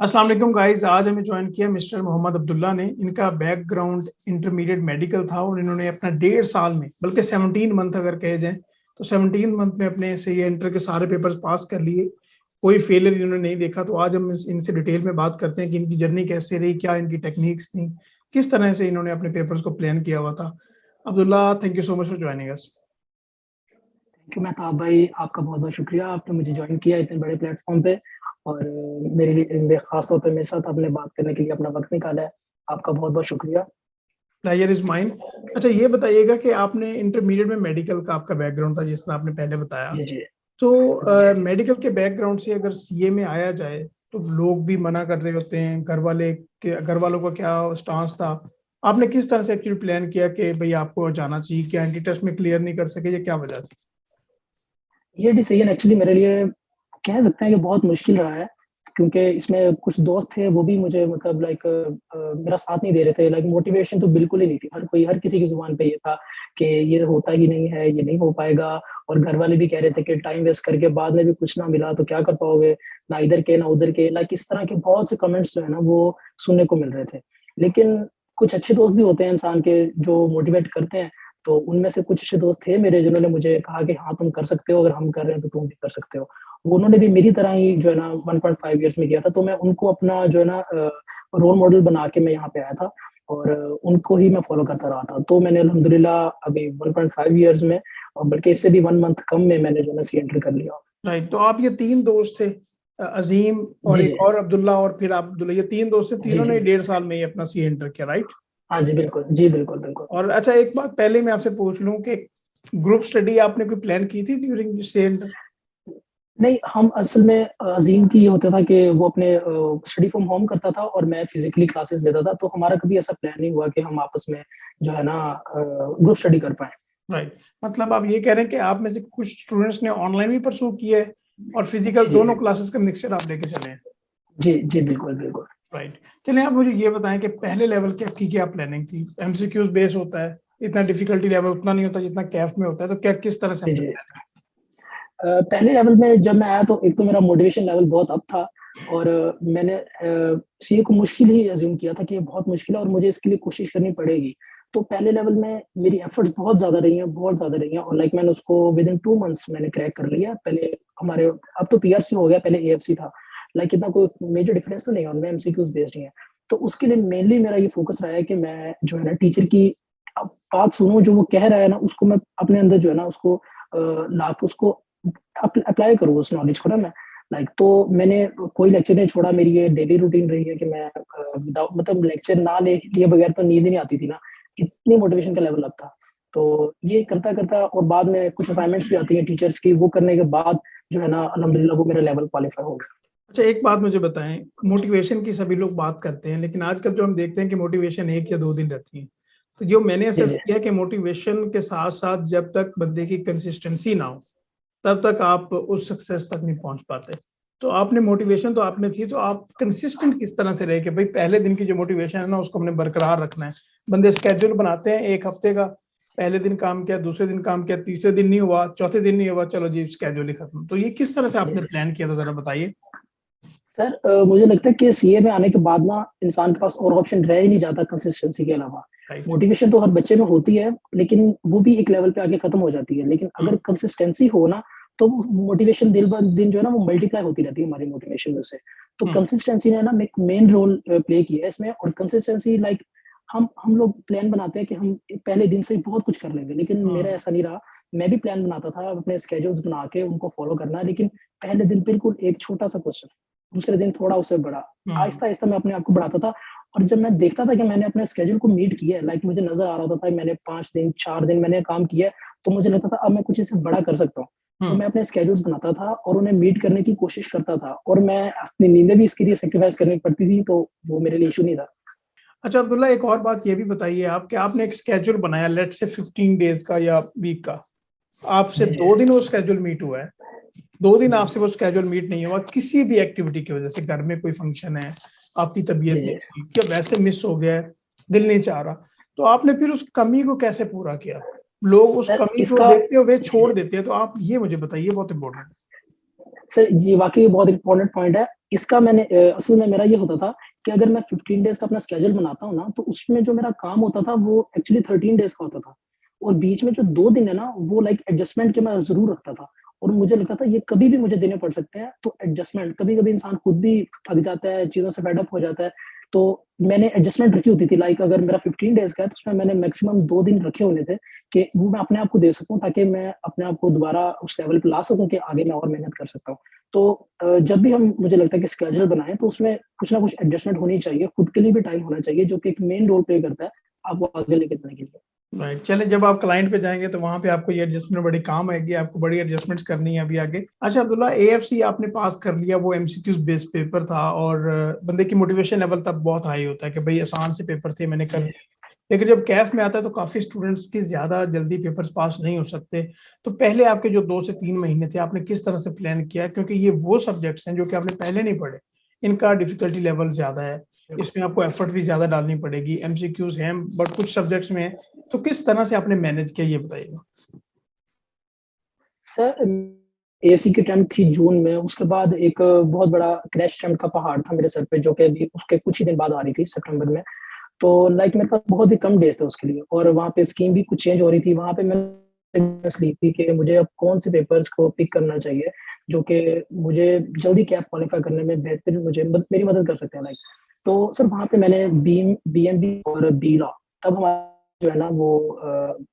अस्सलाम वालेकुम गाइस। आज हमें ज्वाइन किया मिस्टर मोहम्मद अब्दुल्ला ने। इनका बैकग्राउंड इंटरमीडिएट मेडिकल था और इन्होंने अपना 1.5 साल में, बल्कि 17 मंथ अगर कहे जाए तो 17 मंथ में अपने से ये इंटर के सारे पेपर्स पास कर लिए। कोई फेलियर इन्होंने नहीं देखा। तो आज हम इनसे डिटेल में बात करते हैं कि इनकी जर्नी कैसे रही, क्या इनकी टेक्निक्स थी, किस तरह से इन्होंने अपने पेपर्स को प्लान किया हुआ था। Abdullah, thank you so much for joining us. Thank you Mehtab भाई, आपका बहुत बहुत शुक्रिया। आपने मुझे ज्वाइन किया इतने बड़े प्लेटफॉर्म पे और खास तौर पे मेरे साथ आपने बात करने के लिए अपना वक्त निकाला है। आपका बहुत बहुत शुक्रिया। Pleasure is mine. अच्छा, ये बताइएगा कि आपने इंटरमीडिएट में मेडिकल का आपका बैकग्राउंड था, जिस तरह आपने पहले बताया। जी जी तो मेडिकल के बैकग्राउंड से अगर सीए में आया जाए तो लोग भी मना कर रहे होते हैं। घर वालों का क्या स्टांस था? आपने किस तरह से एक्चुअली प्लान किया कि भाई आपको जाना चाहिए? क्या एंटी टेस्ट में क्लियर नहीं कर सके, या क्या वजह थी? ये डिसीजन एक्चुअली मेरे लिए कह सकते हैं कि बहुत मुश्किल रहा है, क्योंकि इसमें कुछ दोस्त थे वो भी मुझे मतलब मेरा साथ नहीं दे रहे थे। मोटिवेशन तो बिल्कुल ही नहीं थी। हर किसी की जुबान पे ये था कि ये होता ही नहीं है, ये नहीं हो पाएगा। और घर वाले भी कह रहे थे कि टाइम वेस्ट करके बाद में भी कुछ ना मिला तो क्या कर पाओगे, ना इधर के ना उधर के। इस तरह के बहुत से कमेंट्स जो है ना वो सुनने को मिल रहे थे। लेकिन कुछ अच्छे दोस्त भी होते हैं इंसान के, जो मोटिवेट करते हैं। तो उनमें से कुछ अच्छे दोस्त थे मेरे, जिन्होंने मुझे कहा कि हाँ तुम कर सकते हो, अगर हम कर रहे हैं तो तुम भी कर सकते हो। उन्होंने भी मेरी तरह ही जो है ना 1.5 ईयर्स में किया था। तो मैं उनको अपना जो है ना रोल मॉडल बना के मैं यहाँ पे आया था और उनको ही मैं फॉलो करता रहा था। तो मैंने अल्हम्दुलिल्लाह अभी 1.5 ईयर्स में, और बल्कि इससे भी 1 मंथ कम में, मैंने जो है ना सी एंटर कर लिया। राइट। तो आप ये 3 दोस्त थे, अजीम और जी एक जी और अब्दुल्ला और फिर आप अब्दुल्ला, ये 3 दोस्त थे। जी तीनों जी। ने 1.5 साल में ही अपना सी एंटर किया, राइट? हाँ जी बिल्कुल, जी बिल्कुल बिल्कुल। और अच्छा, एक बात पहले मैं आपसे पूछ लूं कि ग्रुप स्टडी आपने कोई प्लान की थी ड्यूरिंग सी एंटर? नहीं, हम असल में अज़ीम की ये होता था कि वो अपने स्टडी फ्रॉम होम करता था और मैं फिजिकली क्लासेस लेता था। तो हमारा कभी ऐसा प्लान नहीं हुआ कि हम आपस में जो है ना ग्रुप स्टडी कर पाए। राइट। मतलब आप ये कह रहे हैं कि आप में से कुछ स्टूडेंट्स ने ऑनलाइन भी परस्यू किया है और फिजिकल जी जी दोनों क्लासेस का मिक्सचर आप लेके चले हैं। जी जी बिल्कुल बिल्कुल। राइट। चलिए, आप मुझे ये बताएं कि पहले लेवल की आपकी क्या प्लानिंग थी? एमसीक्यूज बेस होता है, इतना डिफिकल्टी लेवल उतना नहीं होता जितना कैफ में होता है। तो क्या किस तरह से जी आपने जी। प्लान पहले लेवल में जब मैं आया तो एक तो मेरा मोटिवेशन लेवल बहुत अप था। और मैंने सीए को मुश्किल ही अज्यूम किया था कि ये बहुत मुश्किल है और मुझे इसके लिए कोशिश करनी पड़ेगी। तो पहले लेवल में मेरी एफर्ट्स बहुत ज़्यादा रही हैं, बहुत ज़्यादा रही हैं। और मैंने उसको विद इन 2 मंथ्स मैंने क्रैक कर लिया। पहले हमारे, अब तो पीआरसी हो गया, पहले एएफसी था। इतना कोई मेजर डिफरेंस तो नहीं है, उनमें एमसीक्यूज बेस्ड ही है। तो उसके लिए मेनली मेरा ये फोकस रहा है कि मैं जो है ना टीचर की अब बात सुनूँ, जो वो कह रहा है ना उसको मैं अपने अंदर जो है ना उसको ला के उसको अप्लाई करूँ उस नॉलेज को ना मैं। तो मैंने कोई लेक्चर नहीं छोड़ा। मेरी ये डेली रूटीन रही है कि मैं विदाउट मतलब लेक्चर ना ले लिए बगैर तो नींद ही नहीं आती थी ना, इतनी मोटिवेशन का लेवल अप था। तो ये करता करता, और बाद में कुछ असाइनमेंट्स भी आती हैं टीचर्स की, वो करने के बाद जो है ना अल्हम्दुलिल्लाह वो मेरा लेवल क्वालिफाई हो गया। अच्छा, एक बात मुझे बताएं। मोटिवेशन की सभी लोग बात करते हैं, लेकिन आजकल जो हम देखते हैं कि मोटिवेशन 1 या 2 दिन रहती है। तो जो मैंने जी असेस जी किया कि मोटिवेशन के साथ साथ जब तक बंदे की कंसिस्टेंसी ना हो, तब तक आप उस सक्सेस तक नहीं पहुंच पाते। तो आपने मोटिवेशन तो आपने थी, तो आप कंसिस्टेंट किस तरह से रहे कि भाई पहले दिन की जो मोटिवेशन है ना उसको हमने बरकरार रखना है? बंदे स्केड्यूल बनाते हैं 1 हफ्ते का, पहले दिन काम किया, दूसरे दिन काम किया, तीसरे दिन नहीं हुआ, चौथे दिन नहीं हुआ, चलो जी स्केड्यूल ही खत्म। तो ये किस तरह से जी आपने जी। प्लान किया था, जरा बताइए। सर मुझे लगता है कि सीए में आने के बाद ना इंसान के पास और ऑप्शन रह ही नहीं जाता कंसिस्टेंसी के अलावा। राइट। मोटिवेशन तो हर बच्चे में होती है, लेकिन वो भी एक लेवल पे आके खत्म हो जाती है। लेकिन अगर कंसिस्टेंसी हो ना, तो मोटिवेशन दिन ब दिन जो है ना वो मल्टीप्लाई होती रहती है हमारी मोटिवेशन में से। तो हम्म। कंसिस्टेंसी ने ना एक मेन रोल प्ले किया है इसमें। और कंसिस्टेंसी हम लोग प्लान बनाते हैं कि हम पहले दिन से ही बहुत कुछ कर लेंगे, लेकिन मेरा हम्म। ऐसा नहीं रहा। मैं भी प्लान बनाता था अपने स्केड्यूल्स बना के उनको फॉलो करना, लेकिन पहले दिन बिल्कुल एक छोटा सा क्वेश्चन, दूसरे दिन थोड़ा उससे बड़ा, हम्म। आहिस्ता-आहिस्ता मैं अपने आप को बढ़ाता था। और जब मैं देखता था कि मैंने अपने शेड्यूल को मीट किया है, मुझे नज़र आ रहा होता था मैंने 5 दिन, 4 दिन मैंने काम किया है, तो मुझे लगता था अब मैं कुछ इससे बड़ा कर सकता हूँ। तो हम्म। मैं अपने शेड्यूल्स बनाता था और उन्हें मीट करने की कोशिश करता था, और मैं अपनी नींदें भी इसके लिए सैक्रिफाइस करनी पड़ती थी, तो वो मेरे लिए इश्यू नहीं था। अच्छा अब्दुल्ला, एक और बात ये भी बताइए आप कि आपने एक स्केड्यूल बनाया, लेट से 15 डेज का या वीक का। आपसे जी, जी। 2 दिन वो स्केड्यूल मीट हुआ है, 2 दिन आपसे वो स्केड्यूल मीट नहीं हुआ किसी भी एक्टिविटी की वजह से। घर में कोई फंक्शन है, आपकी तबीयत जी, नहीं जी। ठीक, या वैसे मिस हो गया है, दिल नहीं चाह रहा। तो आपने फिर उस कमी को कैसे पूरा किया? लोग उस सर कमी को इसका देखते हुए जी, जी। छोड़ देते हैं, तो आप ये मुझे बताइए, बहुत इंपॉर्टेंट। सर जी, वाक़ई बहुत इम्पोर्टेंट पॉइंट है। इसका मैंने असल में मेरा ये होता था कि अगर मैं 15 डेज़ का अपना स्केड्यूल बनाता हूँ ना, तो उसमें जो मेरा काम होता था वो एक्चुअली 13 डेज़ का होता था। और बीच में जो 2 दिन है ना, वो लाइक एडजस्टमेंट के मैं ज़रूर रखता था। और मुझे लगता था ये कभी भी मुझे देने पड़ सकते हैं, तो एडजस्टमेंट कभी-कभी इंसान खुद भी थक जाता है, चीज़ों से फेड अप हो जाता है। तो मैंने एडजस्टमेंट रखी होती थी, लाइक अगर मेरा 15 डेज़ का है, तो उसमें मैंने मैक्सिमम 2 दिन रखे होने थे कि वो मैं अपने आप को दे सकूँ, ताकि मैं अपने आप को दोबारा उस लेवल पे ला सकूँ कि आगे मैं और मेहनत कर सकता हूँ। तो जब भी हम मुझे लगता है कि स्केड्यूल बनाएँ, तो उसमें कुछ ना कुछ एडजस्टमेंट होनी चाहिए, खुद के लिए भी टाइम होना चाहिए, जो कि एक मेन रोल प्ले करता है, आपको आगे लेके जाने के लिए। राइट, चलें, जब आप क्लाइंट पे जाएँगे तो वहाँ पे आपको ये एडजस्टमेंट बड़ी काम आएगी, आपको बड़ी एडजस्टमेंट्स करनी है अभी आगे। अच्छा अब्दुल्ला, एएफसी आपने पास कर लिया, वो एमसीक्यूज़ बेस्ड पेपर था और बंदे की मोटिवेशन लेवल तब बहुत हाई होता है कि भई आसान से पेपर थे, मैंने कर जी। लिया। लेकिन जब कैफ में आता है तो काफ़ी स्टूडेंट्स की ज़्यादा जल्दी पेपर्स पास नहीं हो सकते। तो पहले आपके जो 2 से 3 महीने थे, आपने किस तरह से प्लान किया? क्योंकि ये वो सब्जेक्ट्स हैं जो कि आपने पहले नहीं पढ़े। इनका डिफ़िकल्टी लेवल ज़्यादा है, बिल्कुल। इसमें आपको एफर्ट भी ज़्यादा डालनी पड़ेगी, एमसीक्यूज़ हैं बट कुछ सब्जेक्ट्स में हैं। तो किस तरह से आपने मैनेज किया, ये बताइएगा? सर, एएफसी की अटेम्प्ट थी जून में, उसके बाद एक बहुत बड़ा क्रैश अटेम्प्ट का पहाड़ था मेरे सर पे, जो कि अभी उसके कुछ ही दिन बाद आ रही थी सितंबर में। तो लाइक मेरे पास बहुत ही कम डेज़ थे उसके लिए, और वहाँ पे स्कीम भी कुछ चेंज हो रही थी। वहाँ पे मैंने ली थी कि मुझे अब कौन से पेपर्स को पिक करना चाहिए, जो कि मुझे जल्दी कैट क्वालीफाई करने में बेहतर मुझे मेरी मदद कर सकते हैं लाइक। तो सर वहाँ पे मैंने बीएमबी और बी लॉ, तब हमारा जो है ना वो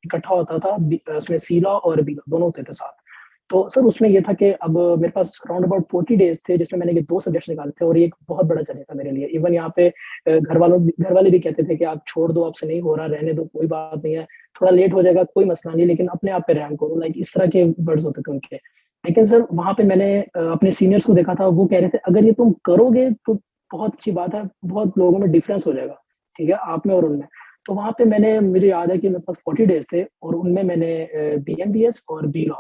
इकट्ठा होता था, उसमें सी लॉ और बी लॉ दोनों होते थे साथ। तो सर उसमें ये था कि अब मेरे पास अराउंड अबाउट 40 डेज़ थे, जिसमें मैंने ये 2 सब्जेक्ट्स निकाले थे, और ये एक बहुत बड़ा चैलेंज था मेरे लिए। इवन यहाँ पे घर वाले भी कहते थे कि आप छोड़ दो, आपसे नहीं हो रहा, रहने दो, कोई बात नहीं है, थोड़ा लेट हो जाएगा, कोई मसला नहीं, लेकिन अपने आप पे रहम करो, लाइक इस तरह के वर्ड्स होते थे उनके। लेकिन सर वहाँ पे मैंने अपने सीनियर्स को देखा था, वो कह रहे थे अगर ये तुम करोगे तो बहुत अच्छी बात है, बहुत लोगों में डिफरेंस हो जाएगा, ठीक है, आप में और उनमें। तो वहाँ पे मैंने मुझे याद है कि मेरे पास 40 डेज़ थे, और उनमें मैंने बीएमबीएस और बी लॉ,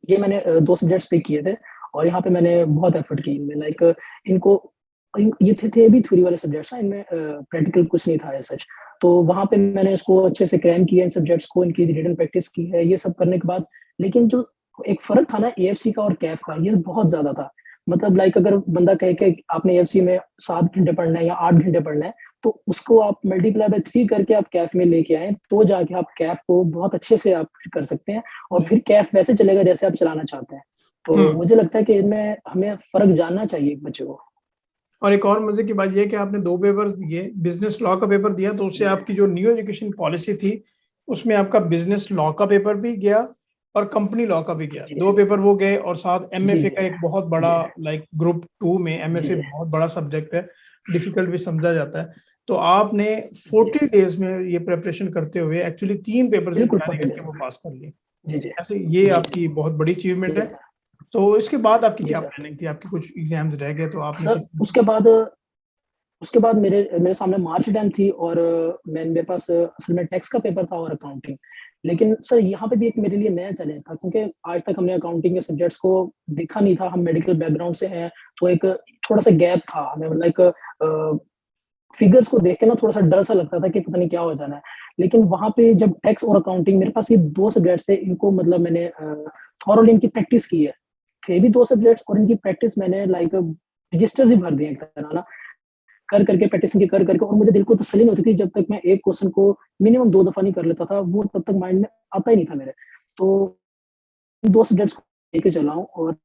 ये मैंने 2 सब्जेक्ट्स पिक किए थे, और यहाँ पे मैंने बहुत एफर्ट की इनमें, लाइक इनको ये थे भी थ्योरी वाले सब्जेक्ट्स ना, इनमें प्रैक्टिकल कुछ नहीं था एज़ सच। तो वहाँ पे मैंने इसको अच्छे से क्रैम किया, इन सब्जेक्ट्स को, इनकी रिटन प्रैक्टिस की है, ये सब करने के बाद, लेकिन जो एक फ़र्क था ना एएफसी का और कैफ का, ये बहुत ज़्यादा था। मतलब लाइक अगर बंदा कहे कि आपने एएफसी में 7 घंटे पढ़ना है या 8 घंटे पढ़ना है, तो उसको आप मल्टीप्लाई बाय 3 करके आप कैफ में लेके आएँ, तो जाके आप कैफ को बहुत अच्छे से आप कर सकते हैं, और जी। फिर कैफ वैसे चलेगा जैसे आप चलाना चाहते हैं। तो हुँ। मुझे लगता है कि इनमें हमें फ़र्क जानना चाहिए एक बच्चे को। और एक और मज़े की बात ये है कि आपने 2 पेपर्स दिए, बिज़नेस लॉ का पेपर दिया तो उससे आपकी जो न्यू एजुकेशन पॉलिसी थी, उसमें आपका बिज़नेस लॉ का पेपर भी गया और कंपनी लॉ का भी गया। जी, 2 पेपर वो गए और साथ जी, एमएफए जी, का एक बहुत बड़ा, जी, लाइक ग्रुप 2 में जी, एमएफए जी, बहुत बड़ा सब्जेक्ट है, डिफ़िकल्ट भी समझा जाता है। तो आपने जी, 40 डेज़ में ये प्रिपरेशन करते हुए एक्चुअली 3 पेपर्स की बिल्कुल तैयारी 40 करके डेज़ वो में। पास कर लिए। जी, जी, ऐसे ये जी, आपकी बहुत बड़ी अचीवमेंट जी, है। सर। तो इसके बाद आपकी जी, क्या सर। प्लानिंग थी? आपके कुछ एग्ज़ाम्स रह गए तो आपने सर, किस तरह से? उसके बाद मेरे मेरे सामने मार्च टाइम थी, और मेरे पास असल में टैक्स का पेपर था और अकाउंटिंग। लेकिन सर यहाँ पे भी एक मेरे लिए नया चैलेंज था, क्योंकि आज तक हमने अकाउंटिंग के सब्जेक्ट्स को देखा नहीं था, हम मेडिकल बैकग्राउंड से हैं, तो एक थोड़ा-सा गैप था हमें, लाइक फिगर्स को देख के ना थोड़ा-सा डर सा लगता था कि पता नहीं क्या हो जाना है। लेकिन वहाँ पे जब टैक्स और अकाउंटिंग, मेरे पास ये 2 सब्जेक्ट्स थे, इनको मतलब मैंने थॉरोली इनकी प्रैक्टिस की है। थे भी 2 सब्जेक्ट्स, और इनकी प्रैक्टिस मैंने लाइक रजिस्टर्स ही भर दिए एक तरह ना, कर करके प्रैक्टिस इनकी कर करके, और मुझे दिल को तसल्ली नहीं होती थी जब तक मैं एक क्वेश्चन को मिनिमम 2 दफा नहीं कर लेता था, वो तब तक माइंड में आता ही नहीं था मेरे। तो इन 2 सब्जेक्ट्स को लेके चला हूँ, और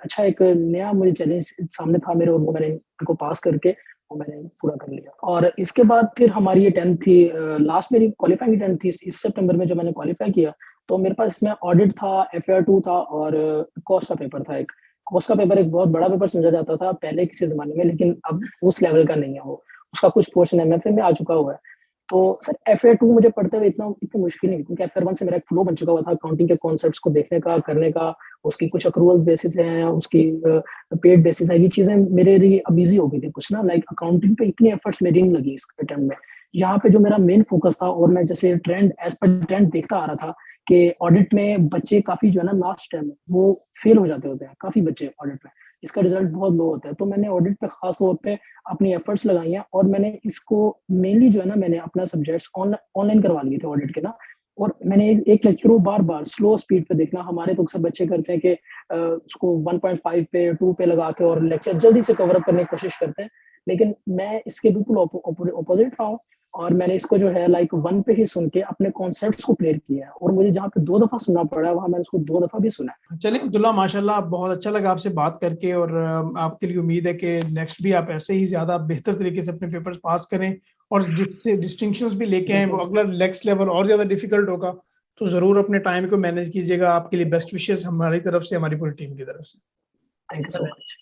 अच्छा एक नया मुझे चैलेंज सामने था मेरे, और वो मैंने इनको पास करके वो मैंने पूरा कर लिया। और इसके बाद फिर हमारी ये 10th थी, लास्ट मेरी क्वालिफाइंग 10th थी इस सितंबर में, जब मैंने क्वालिफाई किया, तो मेरे पास इसमें ऑडिट था, एफएआर 2 था, और कॉस्ट का पेपर था एक। कॉस्ट का पेपर एक बहुत बड़ा पेपर समझा जाता था पहले किसी ज़माने में, लेकिन अब उस लेवल का नहीं है वो। उसका कुछ पोर्शन एमएफए में आ चुका हुआ है। तो सर एफए 2 मुझे पढ़ते हुए इतनी मुश्किल नहीं, क्योंकि एफए 1 से मेरा एक फ्लो बन चुका हुआ था अकाउंटिंग के कॉन्सेप्ट्स को देखने का, करने का, उसकी कुछ अक्रूवल बेसिस हैं, उसकी पेड बेसिस है, ये चीज़ें मेरे लिए अब ईज़ी हो गई थी कुछ ना, लाइक अकाउंटिंग पे इतनी एफर्ट्स मेरी नहीं लगी इस अटेम्प्ट में। यहाँ पे जो मेरा मेन फोकस था, और मैं जैसे ट्रेंड एज़ पर ट्रेंड देखता आ रहा था कि ऑडिट में बच्चे काफ़ी जो है ना लास्ट टाइम वो फेल हो जाते होते हैं, काफ़ी बच्चे ऑडिट में। इसका रिज़ल्ट बहुत लो होता है। तो मैंने ऑडिट पे ख़ास तौर पे अपनी एफर्ट्स लगाई हैं, और मैंने इसको मेनली जो है ना, मैंने अपना सब्जेक्ट्स ऑनलाइन करवा लिए थे ऑडिट के ना, और मैंने एक लेक्चर को बार-बार स्लो स्पीड पे देखना, हमारे तो अक्सर बच्चे करते हैं कि उसको 1.5 पे, 2 पे लगा के और लेक्चर जल्दी से कवर अप करने की कोशिश करते हैं। लेकिन मैं इसके बिल्कुल ऑपोज़िट रहा हूँ और मैंने इसको जो है लाइक 1 पे ही सुन के अपने कॉन्सेप्ट्स को क्लियर किया है और मुझे जहाँ पे 2 दफ़ा सुनना पड़ा है, वहाँ मैंने उसको 2 दफ़ा भी सुना है। चलिए अब्दुल्ला, माशाल्लाह बहुत अच्छा लगा आपसे बात करके, और आपके लिए उम्मीद है कि नेक्स्ट भी आप ऐसे ही ज्यादा बेहतर तरीके से अपने पेपर्स पास करें, और जिससे डिस्टिंक्शंस भी लेके आए, वो बिल्कुल, अगला नेक्स्ट लेवल और ज्यादा डिफिकल्ट होगा। तो जरूर अपने टाइम को मैनेज कीजिएगा। आपके लिए बेस्ट विशेस हमारी तरफ से, हमारी पूरी टीम की तरफ से। Thank you so much.